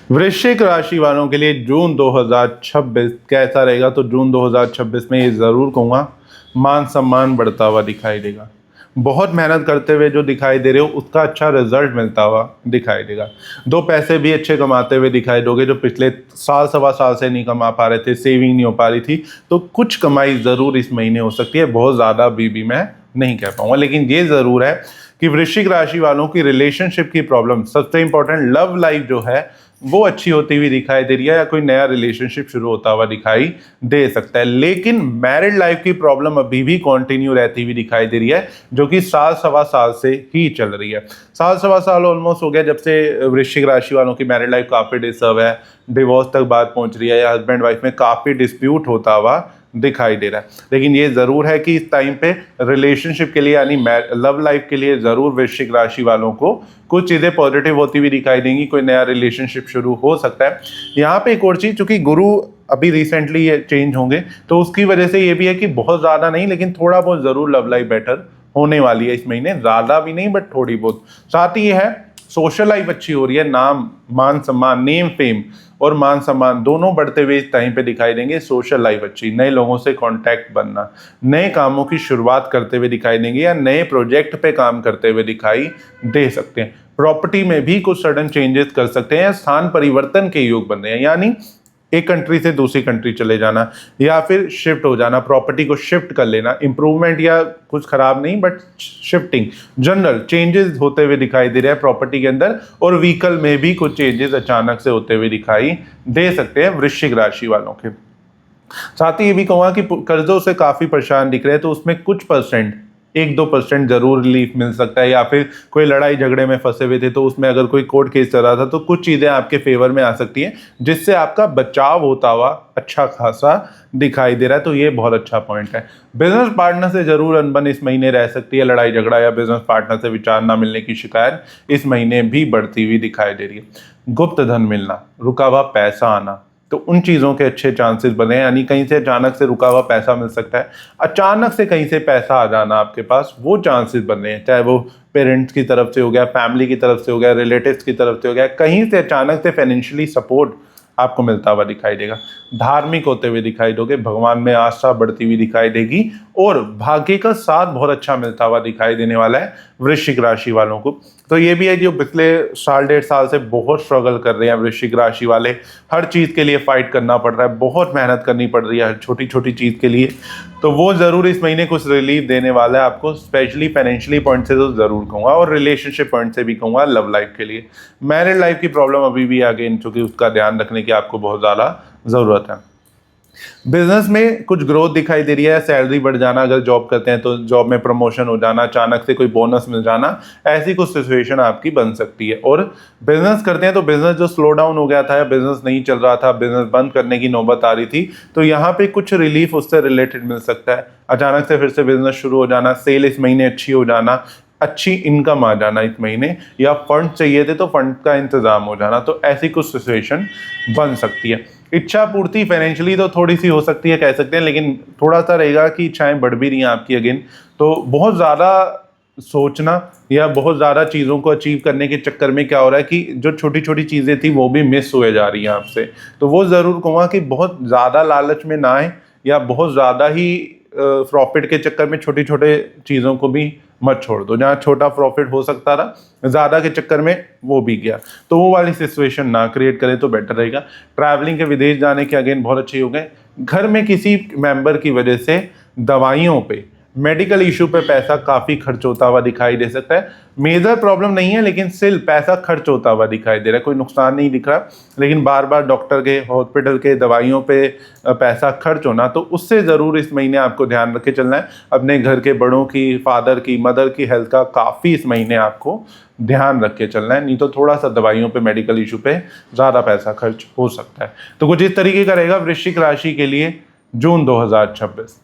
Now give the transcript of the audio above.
वृश्चिक राशि वालों के लिए जून 2026 कैसा रहेगा? तो जून 2026 में ये ज़रूर कहूँगा, मान सम्मान बढ़ता हुआ दिखाई देगा। बहुत मेहनत करते हुए जो दिखाई दे रहे हो उसका अच्छा रिजल्ट मिलता हुआ दिखाई देगा। दो पैसे भी अच्छे कमाते हुए दिखाई दोगे, जो पिछले साल सवा साल से नहीं कमा पा रहे थे, सेविंग नहीं हो पा रही थी, तो कुछ कमाई ज़रूर इस महीने हो सकती है। बहुत ज़्यादा भी मैं नहीं कह पाऊंगा, लेकिन ये ज़रूर है कि वृश्चिक राशि वालों की रिलेशनशिप की प्रॉब्लम, सबसे इंपॉर्टेंट लव लाइफ जो है वो अच्छी होती हुई दिखाई दे रही है, या कोई नया रिलेशनशिप शुरू होता हुआ दिखाई दे सकता है। लेकिन मैरिड लाइफ की प्रॉब्लम अभी भी कंटिन्यू रहती हुई दिखाई दे रही है, जो कि साल सवा साल से ही चल रही है। साल सवा साल ऑलमोस्ट हो गया जब से वृश्चिक राशि वालों की मैरिड लाइफ काफ़ी डिस्टर्ब है, डिवोर्स तक बात पहुंच रही है, या हस्बैंड वाइफ में काफ़ी डिस्प्यूट होता हुआ दिखाई दे रहा है। लेकिन ये ज़रूर है कि इस टाइम पे रिलेशनशिप के लिए, यानी लव लाइफ के लिए ज़रूर वृश्चिक राशि वालों को कुछ चीज़ें पॉजिटिव होती हुई दिखाई देंगी। कोई नया रिलेशनशिप शुरू हो सकता है। यहाँ पे एक और चीज़, चूंकि गुरु अभी रिसेंटली ये चेंज होंगे, तो उसकी वजह से ये भी है कि बहुत ज़्यादा नहीं, लेकिन थोड़ा बहुत ज़रूर लव लाइफ बेटर होने वाली है इस महीने। ज़्यादा भी नहीं, बट थोड़ी बहुत। साथ ही ये है, सोशल लाइफ अच्छी हो रही है। नाम, मान सम्मान, नेम फेम और मान सम्मान दोनों बढ़ते हुए इस टाइम पे दिखाई देंगे। सोशल लाइफ अच्छी, नए लोगों से कांटेक्ट बनना, नए कामों की शुरुआत करते हुए दिखाई देंगे, या नए प्रोजेक्ट पे काम करते हुए दिखाई दे सकते हैं। प्रॉपर्टी में भी कुछ सडन चेंजेस कर सकते हैं, या स्थान परिवर्तन के योग बन रहे हैं, यानी एक कंट्री से दूसरी कंट्री चले जाना, या फिर शिफ्ट हो जाना, प्रॉपर्टी को शिफ्ट कर लेना। इंप्रूवमेंट या कुछ खराब नहीं, बट शिफ्टिंग, जनरल चेंजेस होते हुए दिखाई दे रहे हैं प्रॉपर्टी के अंदर। और व्हीकल में भी कुछ चेंजेस अचानक से होते हुए दिखाई दे सकते हैं वृश्चिक राशि वालों के। साथ ही ये भी कहूँगा कि कर्जों से काफ़ी परेशान दिख रहे हैं, तो उसमें कुछ परसेंट, 1-2% जरूर रिलीफ मिल सकता है। या फिर कोई लड़ाई झगड़े में फंसे हुए थे, तो उसमें अगर कोई कोर्ट केस चल रहा था, तो कुछ चीज़ें आपके फेवर में आ सकती हैं, जिससे आपका बचाव होता हुआ अच्छा खासा दिखाई दे रहा है। तो ये बहुत अच्छा पॉइंट है। बिजनेस पार्टनर से जरूर अनबन इस महीने रह सकती है। लड़ाई झगड़ा या बिजनेस पार्टनर से विचार ना मिलने की शिकायत इस महीने भी बढ़ती हुई दिखाई दे रही है। गुप्त धन मिलना, रुका हुआ पैसा आना, तो उन चीज़ों के अच्छे चांसेस बने हैं। यानी कहीं से अचानक से रुका हुआ पैसा मिल सकता है, अचानक से कहीं से पैसा आ जाना आपके पास, वो चांसेस बने हैं। चाहे वो पेरेंट्स की तरफ से हो गया, फैमिली की तरफ से हो गया, रिलेटिव्स की तरफ से हो गया, कहीं से अचानक से फाइनेंशियली सपोर्ट आपको मिलता हुआ दिखाई देगा। धार्मिक होते हुए दिखाई दोगे, भगवान में आस्था बढ़ती हुई दिखाई देगी, और भाग्य का साथ बहुत अच्छा मिलता हुआ दिखाई देने वाला है वृश्चिक राशि वालों को। तो ये भी है, जो पिछले साल 1.5 साल से बहुत स्ट्रगल कर रहे हैं वृश्चिक राशि वाले, हर चीज़ के लिए फाइट करना पड़ रहा है, बहुत मेहनत करनी पड़ रही है हर छोटी छोटी चीज़ के लिए, तो वो ज़रूर इस महीने कुछ रिलीफ देने वाला है आपको, स्पेशली फाइनेंशियली पॉइंट से तो ज़रूर कहूँगा, और रिलेशनशिप पॉइंट से भी कहूँगा। लव लाइफ के लिए, मैरिड लाइफ की प्रॉब्लम अभी भी आगे, चूँकि उसका ध्यान रखने की आपको बहुत ज़्यादा ज़रूरत है। बिजनेस में कुछ ग्रोथ दिखाई दे रही है, सैलरी बढ़ जाना, अगर जॉब करते हैं तो जॉब में प्रमोशन हो जाना, अचानक से कोई बोनस मिल जाना, ऐसी कुछ सिचुएशन आपकी बन सकती है। और बिजनेस करते हैं तो बिजनेस जो स्लो डाउन हो गया था, या बिजनेस नहीं चल रहा था, बिजनेस बंद करने की नौबत आ रही थी, तो यहाँ पे कुछ रिलीफ उससे रिलेटेड मिल सकता है। अचानक से फिर से बिजनेस शुरू हो जाना, सेल इस महीने अच्छी हो जाना, अच्छी इनकम आ जाना इस महीने, या फंड चाहिए थे तो फंड का इंतजाम हो जाना, तो ऐसी कुछ सिचुएशन बन सकती है। इच्छा पूर्ति फाइनेंशियली तो थोड़ी सी हो सकती है, कह सकते हैं, लेकिन थोड़ा सा रहेगा कि इच्छाएं बढ़ भी रही हैं आपकी अगेन, तो बहुत ज़्यादा सोचना या बहुत ज़्यादा चीज़ों को अचीव करने के चक्कर में क्या हो रहा है कि जो छोटी छोटी चीज़ें थी वो भी मिस हुए जा रही हैं आपसे। तो वो ज़रूर कहूँगा कि बहुत ज़्यादा लालच में ना आए, या बहुत ज़्यादा ही प्रॉफिट के चक्कर में छोटी छोटे चीज़ों को भी मत छोड़ दो। जहाँ छोटा प्रॉफिट हो सकता था, ज़्यादा के चक्कर में वो भी गया, तो वो वाली सिचुएशन ना क्रिएट करें तो बेटर रहेगा। ट्रैवलिंग के, विदेश जाने के अगेन बहुत अच्छे हो गए। घर में किसी मेंबर की वजह से दवाइयों पे, मेडिकल इशू पे पैसा काफ़ी खर्च होता हुआ दिखाई दे सकता है। मेजर प्रॉब्लम नहीं है, लेकिन स्टिल पैसा खर्च होता हुआ दिखाई दे रहा है। कोई नुकसान नहीं दिख रहा, लेकिन बार बार डॉक्टर के, हॉस्पिटल के, दवाइयों पे पैसा खर्च होना, तो उससे ज़रूर इस महीने आपको ध्यान रख के चलना है। अपने घर के बड़ों की, फादर की, मदर की हेल्थ का काफ़ी इस महीने आपको ध्यान रख के चलना है, नहीं तो थोड़ा सा दवाइयों पे, मेडिकल इशू पे ज़्यादा पैसा खर्च हो सकता है। तो कुछ इस तरीके का रहेगा वृश्चिक राशि के लिए जून 2026।